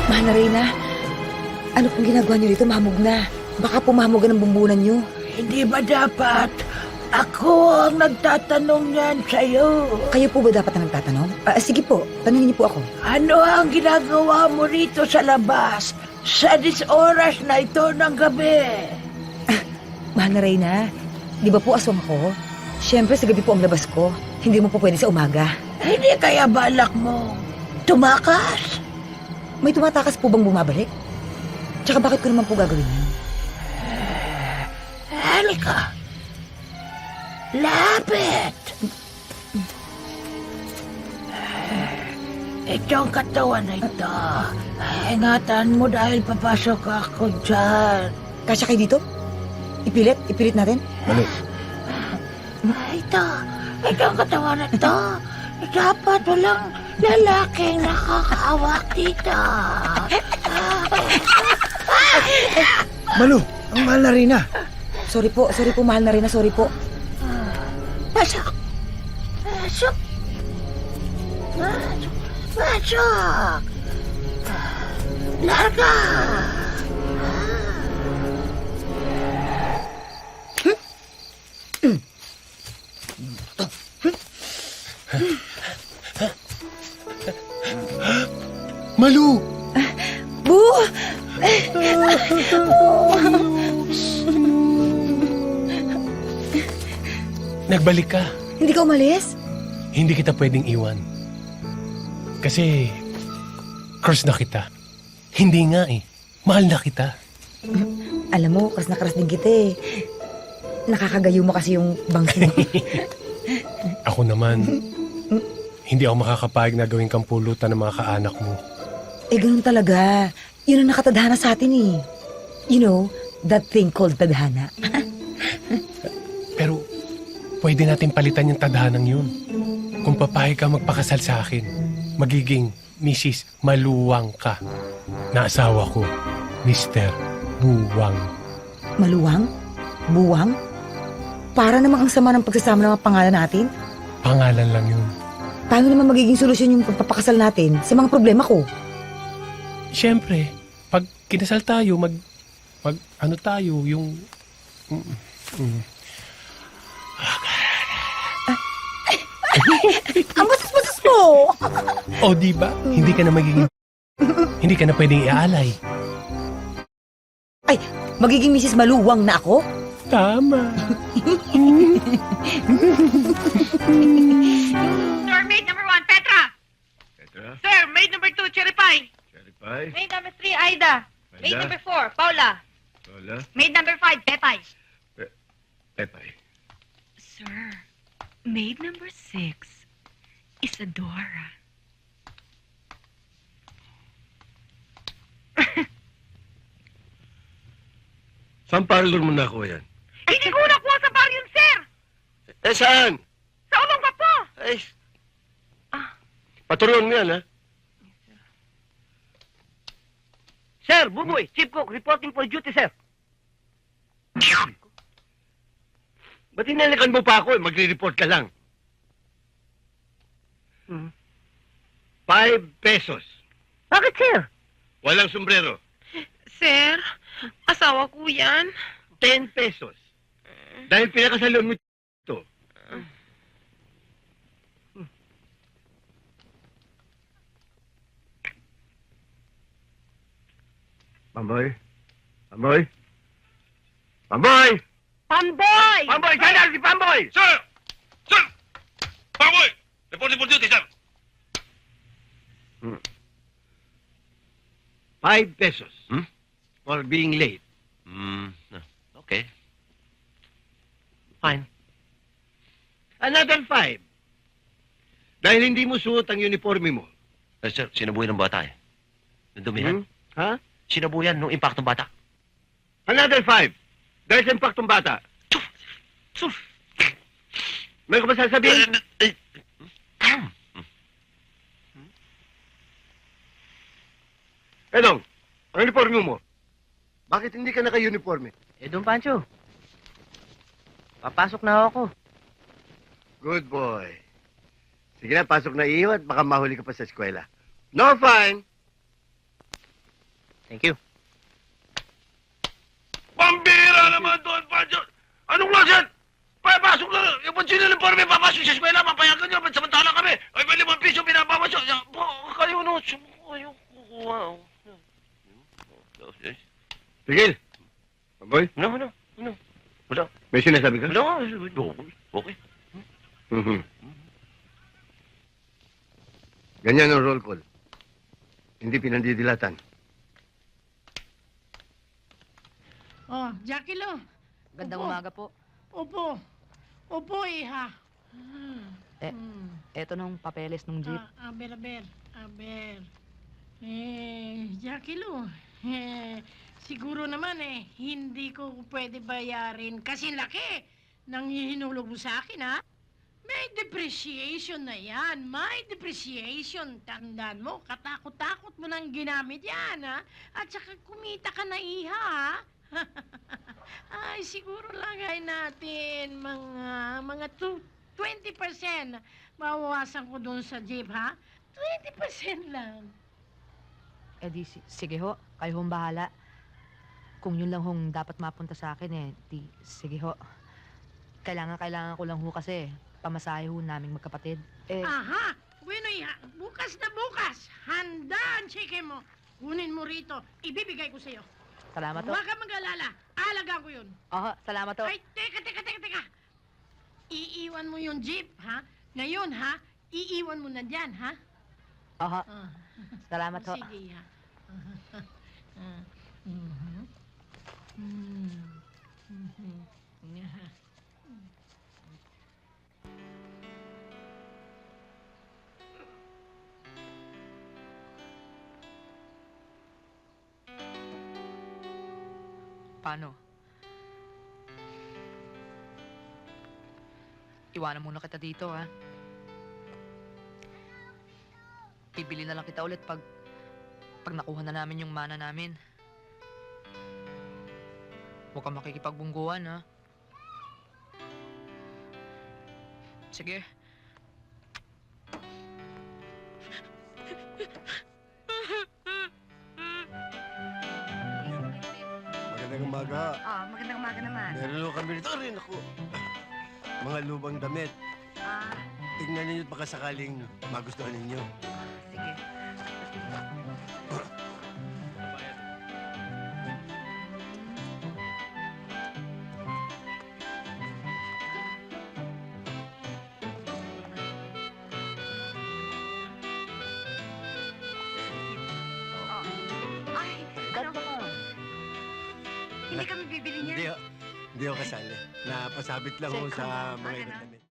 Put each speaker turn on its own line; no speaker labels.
Mahal na Reyna, ano pong ginagawa niyo rito? Mahamog na. Baka pumahamogan ang bumbunan niyo.
Hindi ba dapat ako ang nagtatanong niyan sa'yo?
Kayo po ba dapat ang nagtatanong? Sige po, tanungin niyo po ako.
Ano ang ginagawa mo rito sa labas sa oras na ito ng gabi?
Mahal na Reyna, di ba po aswang ako? Siyempre sa gabi po ang labas ko. Hindi mo po pwede sa umaga.
Hindi kaya balak mo tumakas?
May tumatakas po bang bumabalik? Tsaka bakit ko naman po gagawin yun?
Halika. Lapit. Itong katawan na ito. Ingatan mo dahil papasok ako dyan.
Kasya kayo dito? Ipilit? Ipilit natin?
Malu,
Itong katawan na ito. Dapat walang lalaking nakakahawak dito.
Malu, ang mahal na Reyna.
Sorry po, mahal na Reyna, sorry po.
Pasok. Pasok. Pasok. Pasok. Larga.
Malu!
Bu!
Nagbalik ka.
Hindi ka umalis?
Hindi kita pwedeng iwan. Kasi, crush na kita. Hindi nga eh. Mahal na kita.
Alam mo, kras na kras din kita eh. Nakakagayo mo kasi yung bangs mo.
Ako naman, hindi ako makakapayag na gawing kampulutan ng mga kaanak mo.
Eh, ganun talaga. Yun ang nakatadhana sa atin eh. You know, that thing called tadhana.
Pero, pwede natin palitan yung tadhanang yun. Kung papayag ka magpakasal sa akin, magiging Mrs. Maluwang ka. Na asawa ko, Mr. Buwang.
Maluwang? Buwang? Para namang ang sama ng pagsasama ng mga pangalan natin.
Pangalan lang yun.
Paano naman magiging solusyon yung pagpapakasal natin sa mga problema ko?
Siyempre, pag kinasal tayo, ano tayo, yung...
Ang bastos-bastos mo!
O, di ba? Hindi ka na magiging... hindi ka na pwedeng iaalay.
Ay, magiging Mrs. Maluwang na ako?
Tama.
Sir, maid number 1, Petra.
Petra?
Sir, maid number 2, Cherry Pie.
Cherry Pie?
Maid number 3, Aida. Maid
Aida?
number 4, Paula.
Lola?
Maid number 5, Pepay.
Pepay.
Sir, maid number 6, Isadora.
Saan parlor mo nakuha yan?
Hindi ko nakuha sa bar yun, sir.
Eh, saan?
Sa ulong ka po.
Ay, paturuan mo yan, ha?
Sir, Buboy, Chief Cook, reporting for duty, sir.
Ba't hinalikan mo pa ako, eh? Magre-report ka lang. 5 pesos.
Bakit, sir?
Walang sombrero.
Sir, asawa ko yan.
10 pesos. Dahil pinakasalon mo ito. Pamboy? Pamboy? Pamboy!
Pamboy!
Pamboy! Saan na si Pamboy?
Sir! Sir! Pamboy! Reporting for duty, sir.
5 pesos.
Hmm?
For being late.
Okay. Fine.
Another 5. Dahil hindi mo suot ang uniforme mo.
Sir, sinabuyan ng bata eh. Nandumihan.
Ha?
Sinabuyan nung impaktong bata.
Another 5. Dahil sa impaktong bata. May ko ba sasabihin? Edong, ang uniforme mo. Bakit hindi ka naka-uniforme?
Don Pancho. Papasok na ako.
Good boy. Sige na, pasok na iyo at baka mahuli ka pa sa eskwela. No fine,
Thank you.
Pambira naman doon, Pancho! Anong klase yan? Papasok lang! Yung pansinin ng forme, papasok sa eskwela, papayagan nyo, ba't samantala kami? Ay, may 5 piso, binabawas nyo. Kayo no, kayo kukuha.
Tigil! Boy,
Ano? Wala.
may sinasabi ka?
Wala. Okay.
Mhm. Ganyan ang roll call. Hindi pinandidilatan.
Oh, Jackie Lo.
Gandang
Opo.
umaga po.
Opo, iha.
Eh, Eto nung papeles nung jeep.
Aber. Jackie Lo, siguro naman hindi ko pwede bayarin kasi laki ng hinulog mo sa akin, ha? May depreciation na yan. May depreciation. Tandaan mo, katakot-takot mo nang ginamit yan, ha? At saka kumita ka na, iha, ha? Ay, siguro lagay natin mga 20%. Mawawasan ko doon sa jeep, ha? 20% lang.
Eh di, sige ho. Kayo hong bahala. Kung yun lang hong dapat mapunta sa akin di, sige ho. Kailangan ko lang ho kasi pamasahe ho naming magkapatid.
Aha! Bueno, iha, bukas na bukas. Handa ang cheque mo. Kunin mo rito. Ibibigay ko sa'yo.
Salamat ho.
Huwag ka mag-alala. Alagaan ko yun.
Aha, salamat ho.
Ay, teka. Iiwan mo yung jeep, ha? Ngayon, ha? Iiwan mo na dyan, ha?
Aha,
Ah.
salamat ho.
Sige, ha? Mhm. Mhm.
Paano? Iwanan muna kita dito, ha? Bibili na lang kita ulit pag nakuha na namin yung mana namin. Huwag kang makikipagbungguan, ha? Sige.
Magandang umaga.
Magandang umaga naman.
Meron ho kami rito rin ako. Mga lubang damit. Tingnan ninyo at baka sakaling magustuhan ninyo.
Sige.
Ay, ano? Hindi kami bibili niya.
Hindi ho kasali. Napasabit lang ho
Check
sa
lang.
mga
Ah,
ibang
ganun.
damit.